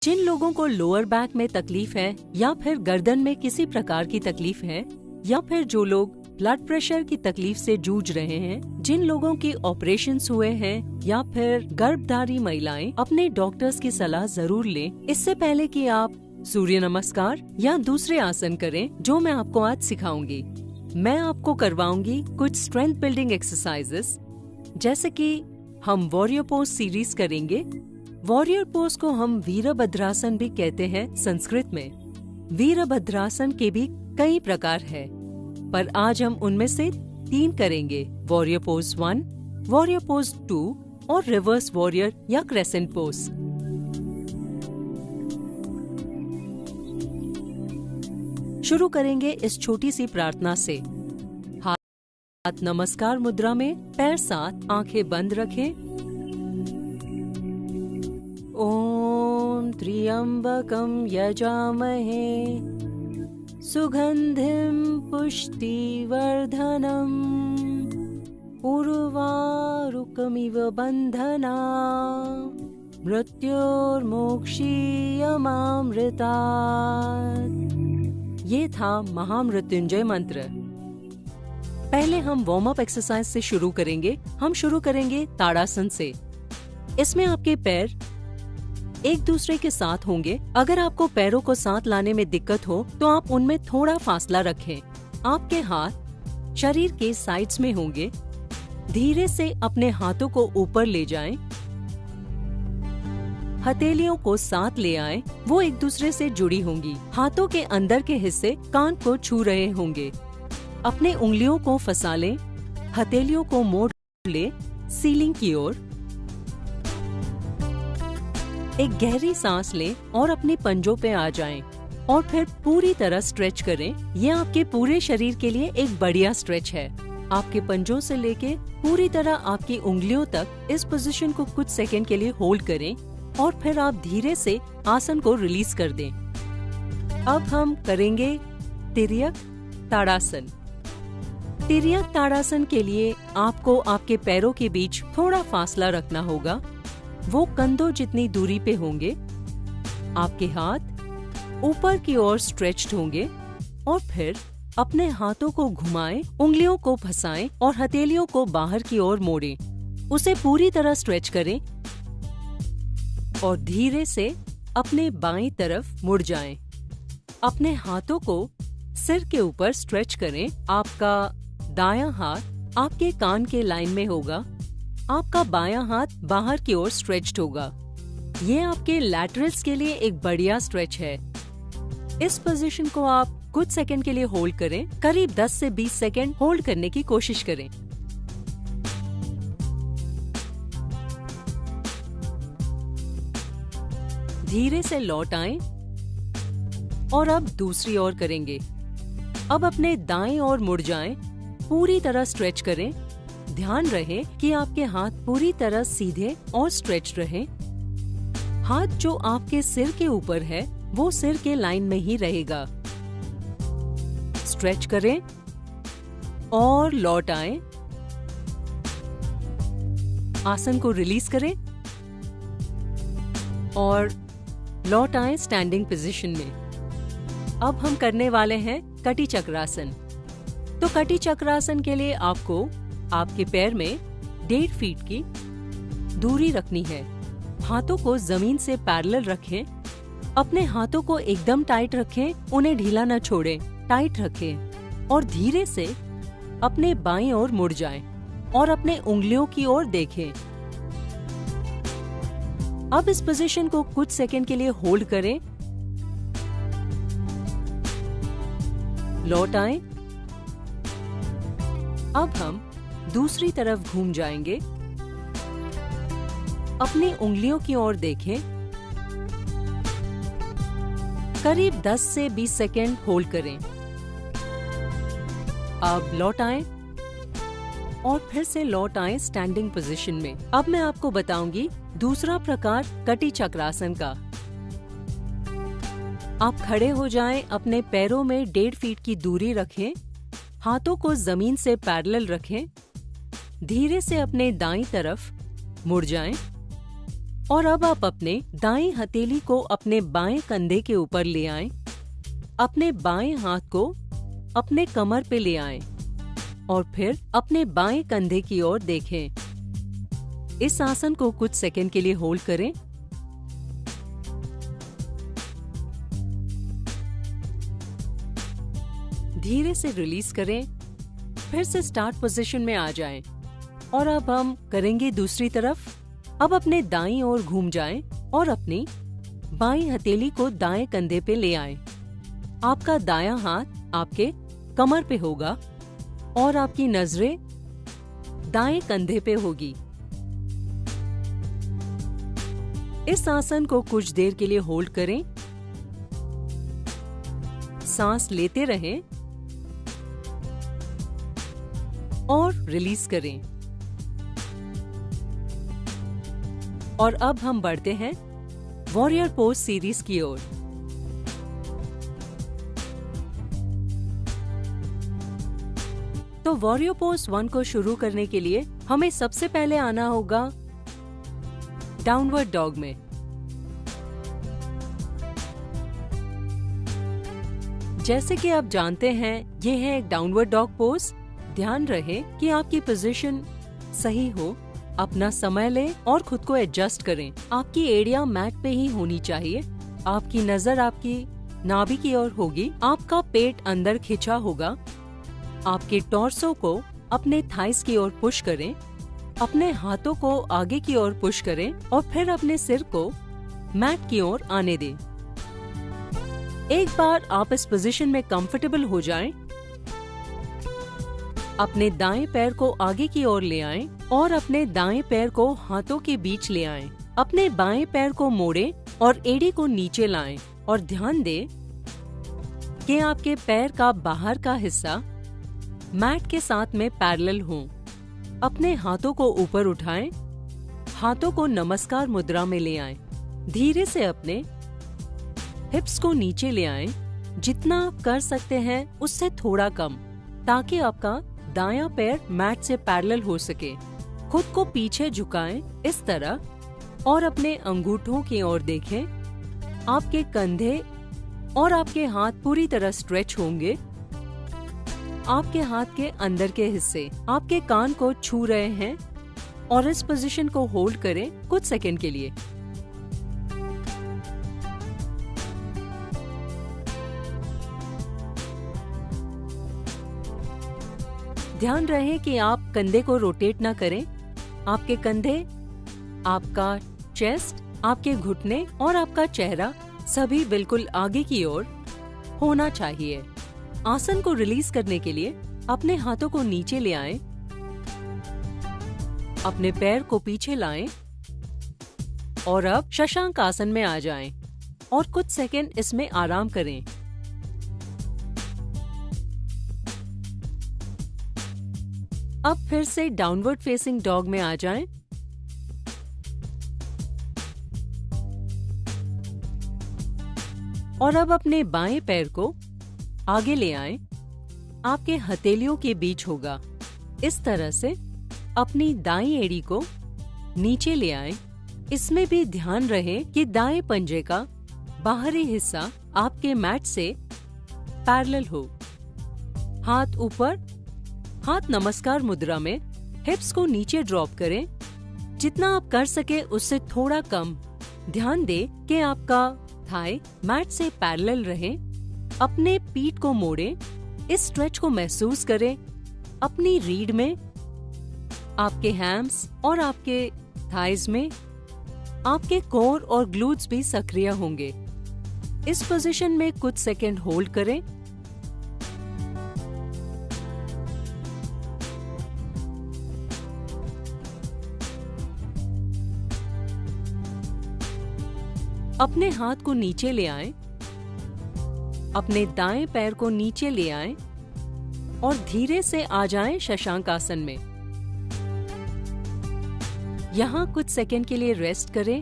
जिन लोगों को lower back में तकलीफ है या फिर गर्दन में किसी प्रकार की तकलीफ है या फिर जो लोग ब्लड प्रेशर की तकलीफ से जूझ रहे हैं, जिन लोगों की ऑपरेशंस हुए हैं या फिर गर्भधारी महिलाएं अपने डॉक्टर्स की सलाह जरूर लें इससे पहले कि आप सूर्य नमस्कार या दूसरे आसन करें जो मैं आपको आज सिखाऊंगी। मैं आपको करवाऊंगी कुछ स्ट्रेंथ बिल्डिंग एक्सरसाइजेस, जैसे कि हम वॉरियर पोज सीरीज करेंगे। वॉरियर पोज को हम वीरभद्रासन भी कहते हैं संस्कृत में। वीरभद्रासन के भी कई प्रकार है, पर आज हम उनमें से 3 करेंगे: वॉरियर पोज 1, वॉरियर पोज 2 और रिवर्स वॉरियर या क्रेसेंट पोज। शुरू करेंगे इस छोटी सी प्रार्थना से। हाथ नमस्कार मुद्रा में, पैर साथ, आंखें बंद रखें। ओम त्र्यंबकं यजामहे सुगंधिं पुष्टिवर्धनम् उर्वारुकमिव बन्धनात् मृत्योर्मोक्षीयमामृतात्। ये था महामृत्युंजय मंत्र। पहले हम वार्म अप एक्सरसाइज से शुरू करेंगे। हम शुरू करेंगे ताड़ासन से। इसमें आपके पैर एक दूसरे के साथ होंगे। अगर आपको पैरों को साथ लाने में दिक्कत हो तो आप उनमें थोड़ा फासला रखें। आपके हाथ शरीर के साइड्स में होंगे। धीरे से अपने हाथों को ऊपर ले जाएं। हथेलियों को साथ ले आएं। वो एक दूसरे से जुड़ी होंगी। हाथों के अंदर के हिस्से कान को छू रहे होंगे। अपने उंगलियों को फंसा लें। हथेलियों को मोड़ ले सीलिंग की ओर। एक गहरी सांस लें और अपने पंजों पे आ जाएं और फिर पूरी तरह स्ट्रेच करें। ये आपके पूरे शरीर के लिए एक बढ़िया स्ट्रेच है। आपके पंजों से लेके पूरी तरह आपकी उंगलियों तक इस पोजीशन को कुछ सेकंड के लिए होल्ड करें और फिर आप धीरे से आसन को रिलीज कर दें। अब हम करेंगे तिर्यक ताड़ासन। तिर्यक ताड़ासन के लिए आपको आपके पैरों के बीच थोड़ा फासला रखना होगा। वो कंधों जितनी दूरी पे होंगे। आपके हाथ ऊपर की ओर स्ट्रेच्ड होंगे और फिर अपने हाथों को घुमाएं, उंगलियों को फंसाएं और हथेलियों को बाहर की ओर मोड़ें। उसे पूरी तरह स्ट्रेच करें और धीरे से अपने बाईं तरफ मुड़ जाएं। अपने हाथों को सिर के ऊपर स्ट्रेच करें। आपका दायां हाथ आपके कान के लाइन में होगा। आपका बायां हाथ बाहर की ओर स्ट्रेच्ड होगा। ये आपके लैटरल्स के लिए एक बढ़िया स्ट्रेच है। इस पोजीशन को आप कुछ सेकंड के लिए होल्ड करें। करीब 10 से 20 सेकंड होल्ड करने की कोशिश करें। धीरे से लौट आएं और अब दूसरी ओर करेंगे। अब अपने दाएं ओर मुड़ जाएं। पूरी तरह स्ट्रेच करें। ध्यान रहे कि आपके हाथ पूरी तरह सीधे और स्ट्रेच रहें। हाथ जो आपके सिर के ऊपर है वो सिर के लाइन में ही रहेगा। स्ट्रेच करें और लौट आएं। आसन को रिलीज करें और लौट आएं स्टैंडिंग पोजीशन में। अब हम करने वाले हैं कटी चक्रासन। तो कटी चक्रासन के लिए आपको आपके पैर में 1.5 फीट की दूरी रखनी है। हाथों को जमीन से पैरेलल रखें। अपने हाथों को एकदम टाइट रखें, उन्हें ढीला न छोड़ें, टाइट रखें और धीरे से अपने बाईं ओर मुड़ जाएं और अपने उंगलियों की ओर देखें। अब इस पोजीशन को कुछ सेकंड के लिए होल्ड करें। लौट आएं। अब हम दूसरी तरफ घूम जाएंगे। अपनी उंगलियों की ओर देखें। करीब 10 से 20 सेकंड होल्ड करें। अब लौट आएं और फिर से लौट आएं स्टैंडिंग पोजीशन में। अब मैं आपको बताऊंगी दूसरा प्रकार कटी चक्रासन का। आप खड़े हो जाएं, अपने पैरों में 1.5 फीट की दूरी रखें। हाथों को जमीन से पैरेलल रखें। धीरे से अपने दाईं तरफ मुड़ जाएं। और अब आप अपने दाएं हथेली को अपने बाएं कंधे के ऊपर ले आएं, अपने बाएं हाथ को अपने कमर पे ले आएं और फिर अपने बाएं कंधे की ओर देखें। इस आसन को कुछ सेकंड के लिए होल्ड करें। धीरे से रिलीज करें, फिर से स्टार्ट पोजीशन में आ जाएं। और अब हम करेंगे दूसरी तरफ। अब अपने दाईं ओर घूम जाएं और अपनी बाईं हथेली को दाएं कंधे पे ले आएं। आपका दायां हाथ आपके कमर पे होगा और आपकी नजरें दाएं कंधे पे होगी। इस आसन को कुछ देर के लिए होल्ड करें, सांस लेते रहें और रिलीज करें। और अब हम बढ़ते हैं वॉरियर पोज सीरीज की ओर। तो वॉरियर पोज 1 को शुरू करने के लिए हमें सबसे पहले आना होगा डाउनवर्ड डॉग में। जैसे कि आप जानते हैं, ये है एक डाउनवर्ड डॉग पोज। ध्यान रहे कि आपकी पोजीशन सही हो। अपना समय लें और खुद को एडजस्ट करें। आपकी एड़ियां मैट पे ही होनी चाहिए। आपकी नजर आपकी नाभि की ओर होगी। आपका पेट अंदर खिंचा होगा। आपके टॉर्सो को अपने थाइस की ओर पुश करें। अपने हाथों को आगे की ओर पुश करें और फिर अपने सिर को मैट की ओर आने दें। एक बार आप इस पोजीशन में कंफर्टेबल हो जाएं, अपने दाएं पैर को आगे की ओर ले आएं और अपने दाएं पैर को हाथों के बीच ले आएं। अपने बाएं पैर को मोड़ें और एड़ी को नीचे लाएं और ध्यान दें कि आपके पैर का बाहर का हिस्सा मैट के साथ में पैरेलल हो। अपने हाथों को ऊपर उठाएं, हाथों को नमस्कार मुद्रा में ले आएं। धीरे से अपने हिप्स को नीचे ले आएं, जितना आप कर सकते हैं उससे थोड़ा कम, ताकि आपका दायां पैर मैट से पैरेलल हो सके। खुद को पीछे झुकाएं इस तरह और अपने अंगूठों की ओर देखें। आपके कंधे और आपके हाथ पूरी तरह स्ट्रेच होंगे। आपके हाथ के अंदर के हिस्से आपके कान को छू रहे हैं और इस पोजीशन को होल्ड करें कुछ सेकंड के लिए। ध्यान रहे कि आप कंधे को रोटेट ना करें। आपके कंधे, आपका चेस्ट, आपके घुटने और आपका चेहरा सभी बिल्कुल आगे की ओर होना चाहिए। आसन को रिलीज करने के लिए अपने हाथों को नीचे ले आएं, अपने पैर को पीछे लाएं और अब शशांक आसन में आ जाएं और कुछ सेकंड इसमें आराम करें। अब फिर से डाउनवर्ड फेसिंग डॉग में आ जाएं। और अब अपने बाएं पैर को आगे ले आएं। आपके हथेलियों के बीच होगा। इस तरह से अपनी दाईं एड़ी को नीचे ले आएं। इसमें भी ध्यान रहे कि दाएं पंजे का बाहरी हिस्सा आपके मैट से पैरेलल हो। हाथ ऊपर, हाथ नमस्कार मुद्रा में। हिप्स को नीचे ड्रॉप करें, जितना आप कर सके उससे थोड़ा कम। ध्यान दें कि आपका थाई मैट से पैरेलल रहे। अपने पीठ को मोड़ें, इस स्ट्रेच को महसूस करें। अपनी रीढ़ में, आपके हैम्स और आपके थाइज में आपके कोर और ग्लूट्स भी सक्रिय होंगे। इस पोजीशन में कुछ सेकंड होल्ड करें। अपने हाथ को नीचे ले आएं, अपने दाएं पैर को नीचे ले आएं और धीरे से आ जाएं शशांक आसन में। यहाँ कुछ सेकंड के लिए रेस्ट करें।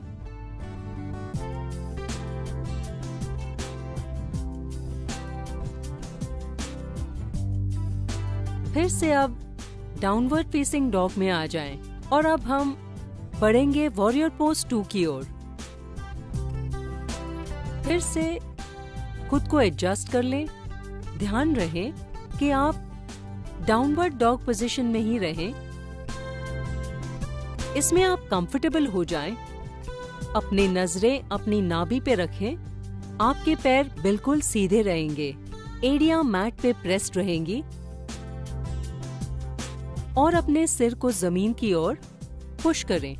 फिर से अब डाउनवर्ड फेसिंग डॉग में आ जाएं और अब हम बढ़ेंगे वॉरियर पोज 2 की ओर। फिर से खुद को एडजस्ट कर लें। ध्यान रहे कि आप डाउनवर्ड डॉग पोजीशन में ही रहें। इसमें आप कंफर्टेबल हो जाएं। अपनी नजरें अपनी नाभि पे रखें। आपके पैर बिल्कुल सीधे रहेंगे। एड़ियां मैट पे प्रेस्ड रहेंगी और अपने सिर को जमीन की ओर पुश करें।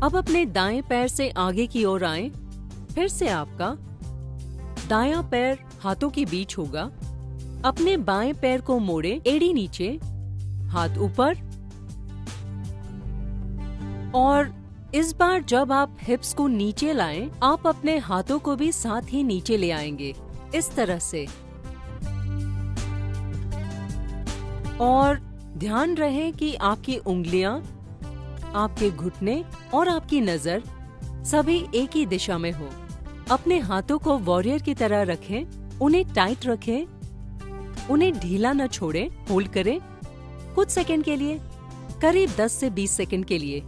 अब अपने दाएं पैर से आगे की ओर आएं। फिर से आपका दायां पैर हाथों के बीच होगा। अपने बाएं पैर को मोड़े, एड़ी नीचे, हाथ ऊपर। और इस बार जब आप हिप्स को नीचे लाएं, आप अपने हाथों को भी साथ ही नीचे ले आएंगे, इस तरह से। और ध्यान रहे कि आपकी उंगलियां, आपके घुटने और आपकी नजर सभी एक ही दिशा में हो। अपने हाथों को वॉरियर की तरह रखें, उन्हें टाइट रखें, उन्हें ढीला न छोड़ें। होल्ड करें कुछ सेकंड के लिए, करीब 10 से 20 सेकंड के लिए।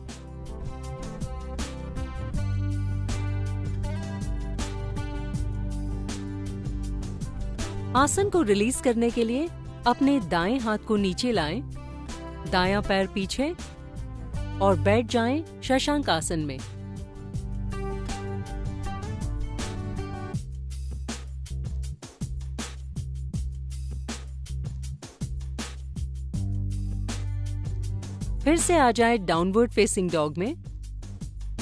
आसन को रिलीज करने के लिए अपने दाएं हाथ को नीचे लाएं, दायां पैर पीछे और बैठ जाएं शशांक आसन में। फिर से आ जाए डाउनवर्ड फेसिंग डॉग में।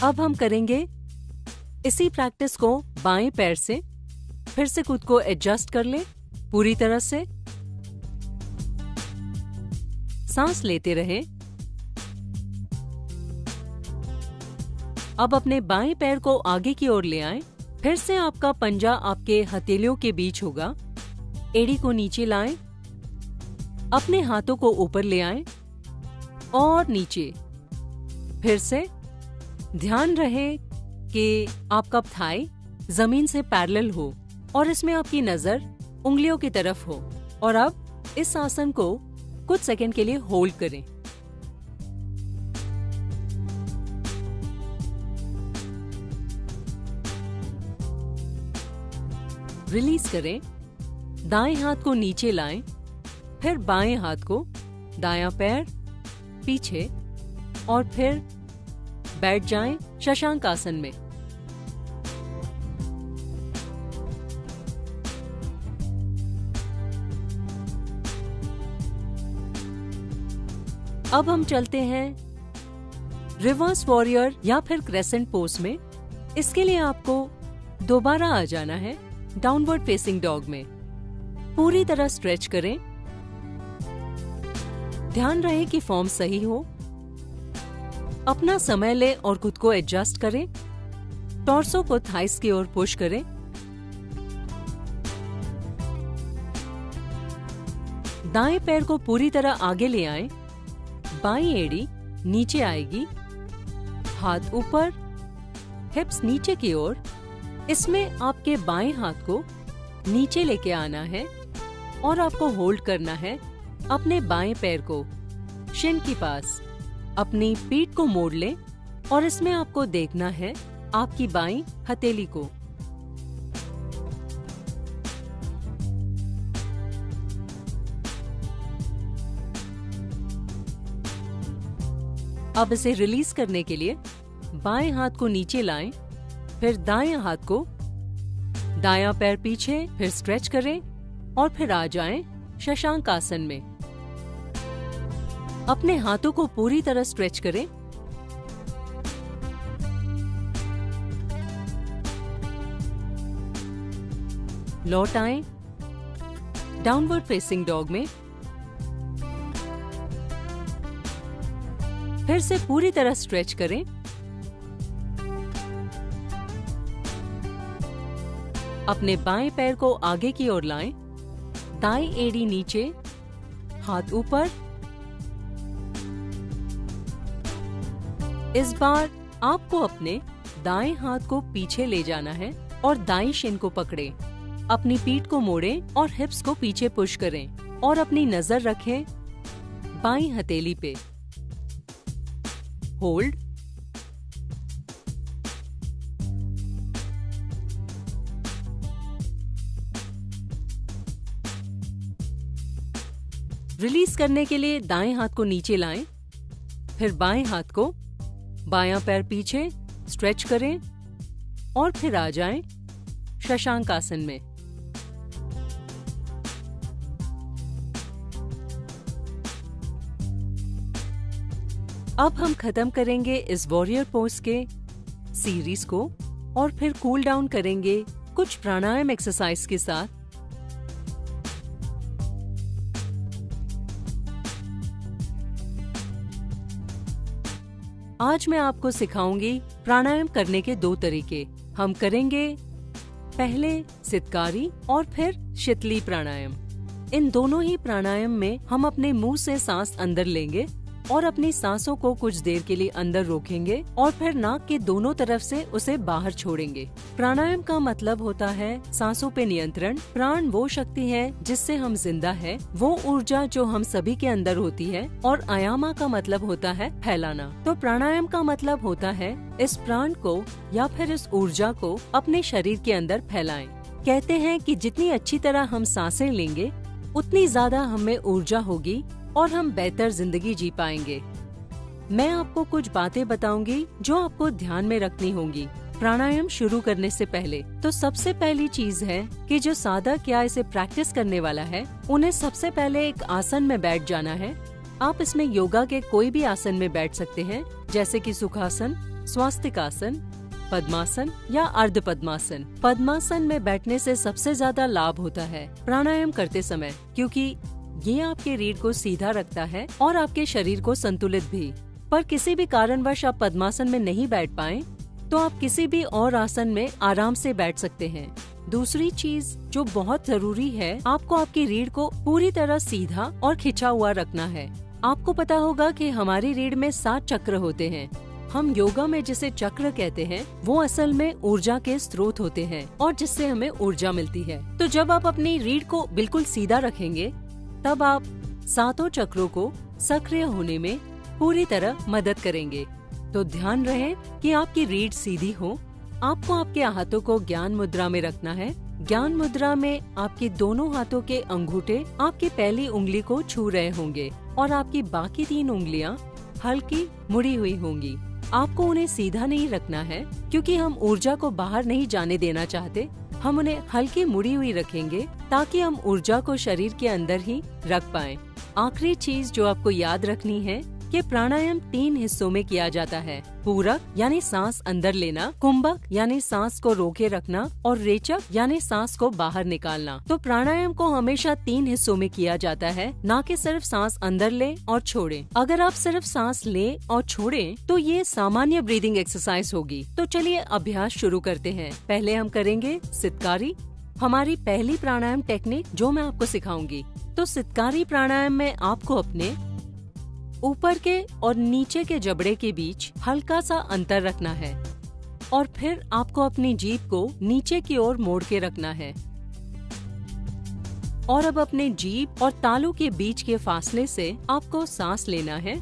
अब हम करेंगे इसी प्रैक्टिस को बाएं पैर से। फिर से खुद को एडजस्ट कर लें पूरी तरह से। सांस लेते रहें। अब अपने बाएं पैर को आगे की ओर ले आएं। फिर से आपका पंजा आपके हथेलियों के बीच होगा। एड़ी को नीचे लाएं, अपने हाथों को ऊपर ले आएं और नीचे। फिर से ध्यान रहे कि आपका थाई जमीन से पैरेलल हो और इसमें आपकी नजर उंगलियों की तरफ हो। और अब इस आसन को कुछ सेकंड के लिए होल्ड करें। रिलीज करें। दाएं हाथ को नीचे लाएं, फिर बाएं हाथ को, दायां पैर पीछे और फिर बैठ जाएं शशांक आसन में। अब हम चलते हैं रिवर्स वॉरियर या फिर क्रेसेंट पोज में। इसके लिए आपको दोबारा आ जाना है डाउनवर्ड फेसिंग डॉग में। पूरी तरह स्ट्रेच करें। ध्यान रहे कि फॉर्म सही हो। अपना समय ले और खुद को एडजस्ट करें। टॉर्सो को थाइस की ओर पुश करें। दाएं पैर को पूरी तरह आगे ले आएं। बाईं एड़ी नीचे आएगी, हाथ ऊपर, हिप्स नीचे की ओर। इसमें आपके बाएं हाथ को नीचे लेके आना है और आपको होल्ड करना है अपने बाएं पैर को शिन के पास। अपनी पीठ को मोड़ लें और इसमें आपको देखना है आपकी बाईं हथेली को। अब इसे रिलीज करने के लिए बाएं हाथ को नीचे लाएं, फिर दाएं हाथ को, दायां पैर पीछे, फिर स्ट्रेच करें और फिर आ जाएं शशांक आसन में। अपने हाथों को पूरी तरह स्ट्रेच करें। लौट आएं डाउनवर्ड फेसिंग डॉग में। फिर से पूरी तरह स्ट्रेच करें। अपने बाएं पैर को आगे की ओर लाएं, दाईं एड़ी नीचे, हाथ ऊपर। इस बार आपको अपने दाएं हाथ को पीछे ले जाना है और दाईं शिन को पकड़ें। अपनी पीठ को मोड़ें और हिप्स को पीछे पुश करें और अपनी नजर रखें बाईं हथेली पे। होल्ड, रिलीज करने के लिए दाएं हाथ को नीचे लाएं, फिर बाएं हाथ को, बायां पैर पीछे स्ट्रेच करें और फिर आ जाएं शशांक आसन में। अब हम खत्म करेंगे इस वॉरियर पोज के सीरीज को और फिर कूल डाउन करेंगे कुछ प्राणायाम एक्सरसाइज के साथ। आज मैं आपको सिखाऊंगी प्राणायाम करने के 2 तरीके। हम करेंगे पहले सितकारी और फिर शीतली प्राणायाम। इन दोनों ही प्राणायाम में हम अपने मुंह से सांस अंदर लेंगे और अपनी सांसों को कुछ देर के लिए अंदर रोकेंगे और फिर नाक के दोनों तरफ से उसे बाहर छोड़ेंगे। प्राणायाम का मतलब होता है सांसों पे नियंत्रण। प्राण वो शक्ति है जिससे हम जिंदा है, वो ऊर्जा जो हम सभी के अंदर होती है, और आयामा का मतलब होता है फैलाना। तो प्राणायाम का मतलब होता है इस प्राण को या फिर इस ऊर्जा को अपने शरीर के अंदर फैलाएं। कहते हैं कि जितनी अच्छी तरह हम सांसें लेंगे उतनी ज्यादा हमें ऊर्जा होगी और हम बेहतर जिंदगी जी पाएंगे। मैं आपको कुछ बातें बताऊंगी जो आपको ध्यान में रखनी होंगी प्राणायाम शुरू करने से पहले। तो सबसे पहली चीज है कि जो साधक या इसे प्रैक्टिस करने वाला है उन्हें सबसे पहले एक आसन में बैठ जाना है। आप इसमें योगा के कोई भी आसन में बैठ सकते हैं, जैसे कि सुखासन, स्वास्तिकासन, पद्मासन या अर्ध पद्मासन। पद्मासन में बैठने से सबसे ज्यादा लाभ होता है प्राणायाम करते समय, क्योंकि ये आपके रीढ़ को सीधा रखता है और आपके शरीर को संतुलित भी। पर किसी भी कारणवश आप पद्मासन में नहीं बैठ पाए तो आप किसी भी और आसन में आराम से बैठ सकते हैं। दूसरी चीज जो बहुत जरूरी है, आपको आपकी रीढ़ को पूरी तरह सीधा और खिंचा हुआ रखना है। आपको पता होगा कि हमारी रीढ़ में 7 चक्र होते हैं। हम योगा में जिसे चक्र कहते हैं वो असल में ऊर्जा के स्रोत होते हैं और जिससे हमें ऊर्जा मिलती है। तो जब आप अपनी रीढ़ को बिल्कुल सीधा रखेंगे तब आप 7 चक्रों को सक्रिय होने में पूरी तरह मदद करेंगे। तो ध्यान रहे कि आपकी रीढ़ सीधी हो। आपको आपके हाथों को ज्ञान मुद्रा में रखना है। ज्ञान मुद्रा में आपके दोनों हाथों के अंगूठे आपकी पहली उंगली को छू रहे होंगे और आपकी बाकी 3 उंगलियां हल्की मुड़ी हुई होंगी। आपको उन्हें सीधा नहीं रखना है क्योंकि हम ऊर्जा को बाहर नहीं जाने देना चाहते। हम उन्हें हल्की मुड़ी हुई रखेंगे ताकि हम ऊर्जा को शरीर के अंदर ही रख पाएं। आखिरी चीज जो आपको याद रखनी है कि प्राणायाम 3 हिस्सों में किया जाता है। पूरक यानी सांस अंदर लेना, कुंभक यानी सांस को रोके रखना और रेचक यानी सांस को बाहर निकालना। तो प्राणायाम को हमेशा 3 हिस्सों में किया जाता है, ना कि सिर्फ सांस अंदर ले और छोड़े। अगर आप सिर्फ सांस ले और छोड़े तो ये सामान्य ब्रीदिंग एक्सरसाइज होगी। तो चलिए अभ्यास शुरू करते हैं। पहले हम करेंगे सितकारी, हमारी पहली प्राणायाम टेक्निक जो मैं आपको सिखाऊंगी। तो सितकारी प्राणायाम में आपको अपने ऊपर के और नीचे के जबड़े के बीच हल्का सा अंतर रखना है और फिर आपको अपनी जीभ को नीचे की ओर मोड़ के रखना है और अब अपने जीभ और तालू के बीच के फासले से आपको सांस लेना है।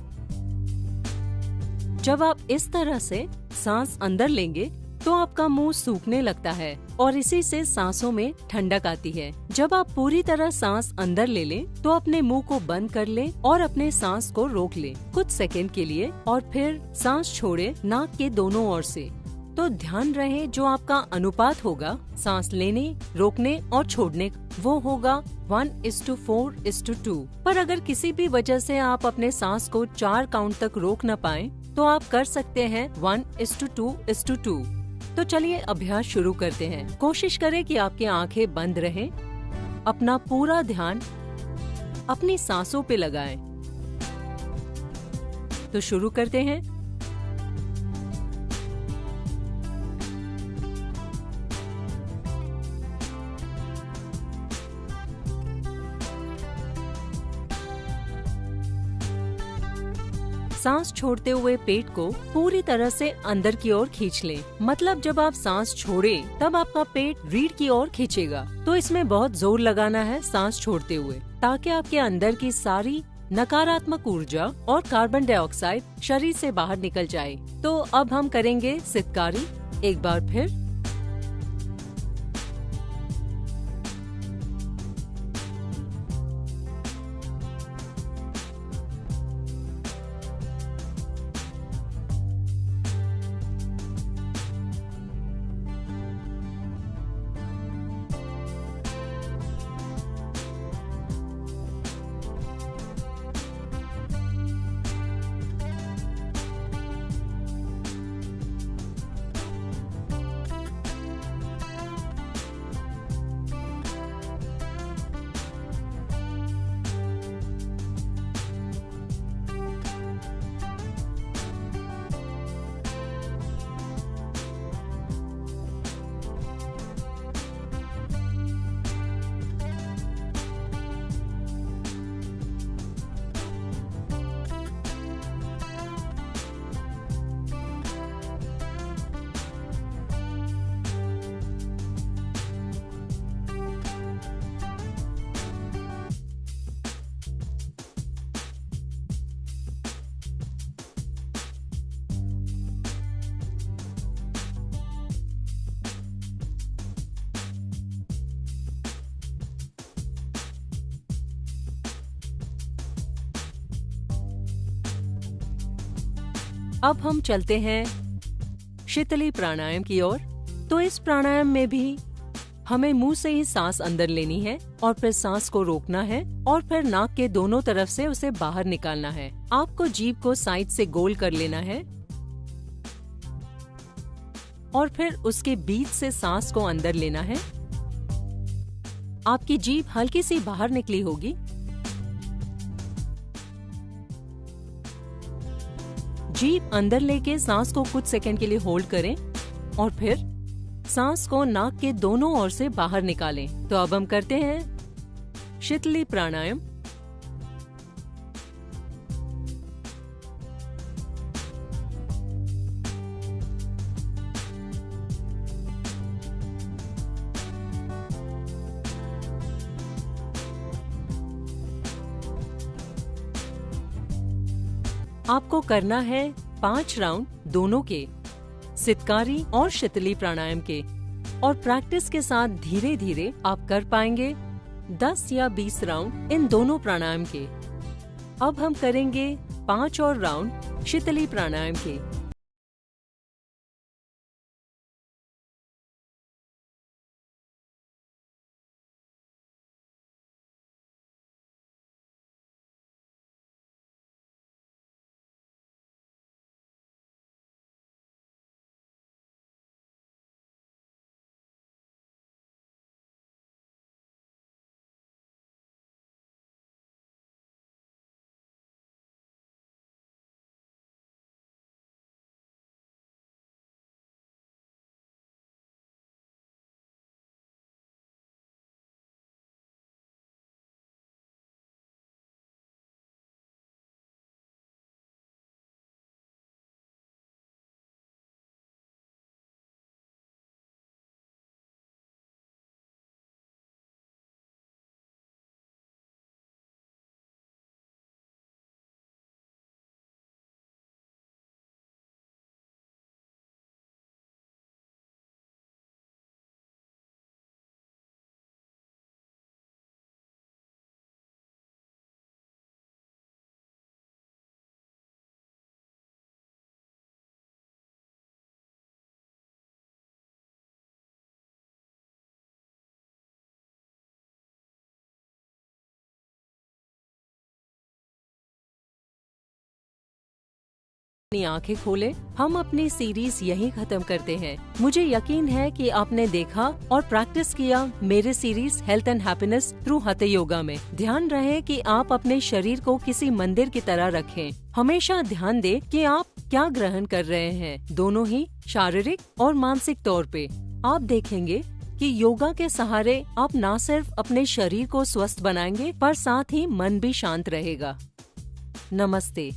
जब आप इस तरह से सांस अंदर लेंगे तो आपका मुंह सूखने लगता है और इसी से सांसों में ठंडक आती है। जब आप पूरी तरह सांस अंदर ले लें तो अपने मुंह को बंद कर लें और अपने सांस को रोक लें कुछ सेकंड के लिए और फिर सांस छोड़े नाक के दोनों ओर से। तो ध्यान रहे जो आपका अनुपात होगा सांस लेने, रोकने और छोड़ने वो होगा 1:4:2। पर अगर किसी भी वजह से आप अपने सांस को 4 काउंट तक रोक न पाए तो आप कर सकते हैं 1:2:2। तो चलिए अभ्यास शुरू करते हैं। कोशिश करें कि आपकी आंखें बंद रहें। अपना पूरा ध्यान अपनी सांसों पे लगाएं। तो शुरू करते हैं। सांस छोड़ते हुए पेट को पूरी तरह से अंदर की ओर खींच लें। मतलब जब आप सांस छोड़ें तब आपका पेट रीढ़ की ओर खींचेगा। तो इसमें बहुत जोर लगाना है सांस छोड़ते हुए ताकि आपके अंदर की सारी नकारात्मक ऊर्जा और कार्बन डाइऑक्साइड शरीर से बाहर निकल जाए। तो अब हम करेंगे सितकारी। एक बार फिर। अब हम चलते हैं शीतली प्राणायाम की ओर। तो इस प्राणायाम में भी हमें मुंह से ही सांस अंदर लेनी है और फिर सांस को रोकना है और फिर नाक के दोनों तरफ से उसे बाहर निकालना है। आपको जीभ को साइड से गोल कर लेना है और फिर उसके बीच से सांस को अंदर लेना है। आपकी जीभ हल्की सी बाहर निकली होगी। जीभ अंदर लेके सांस को कुछ सेकंड के लिए होल्ड करें और फिर सांस को नाक के दोनों ओर से बाहर निकालें। तो अब हम करते हैं शीतली प्राणायाम। आपको करना है 5 राउंड दोनों के, सितकारी और शीतली प्राणायाम के, और प्रैक्टिस के साथ धीरे धीरे आप कर पाएंगे 10 या 20 राउंड इन दोनों प्राणायाम के। अब हम करेंगे 5 और राउंड शीतली प्राणायाम के। अपनी आंखें खोले। हम अपनी सीरीज यहीं खत्म करते हैं। मुझे यकीन है कि आपने देखा और प्रैक्टिस किया मेरे series health and happiness through हठ योगा में। ध्यान रहे कि आप अपने शरीर को किसी मंदिर की तरह रखें। हमेशा ध्यान दें कि आप क्या ग्रहण कर रहे हैं, दोनों ही शारीरिक और मानसिक तौर पे। आप देखेंगे कि योगा के सहारे आप न सिर्फ अपने शरीर को स्वस्थ बनाएंगे पर साथ ही मन भी शांत रहेगा। नमस्ते।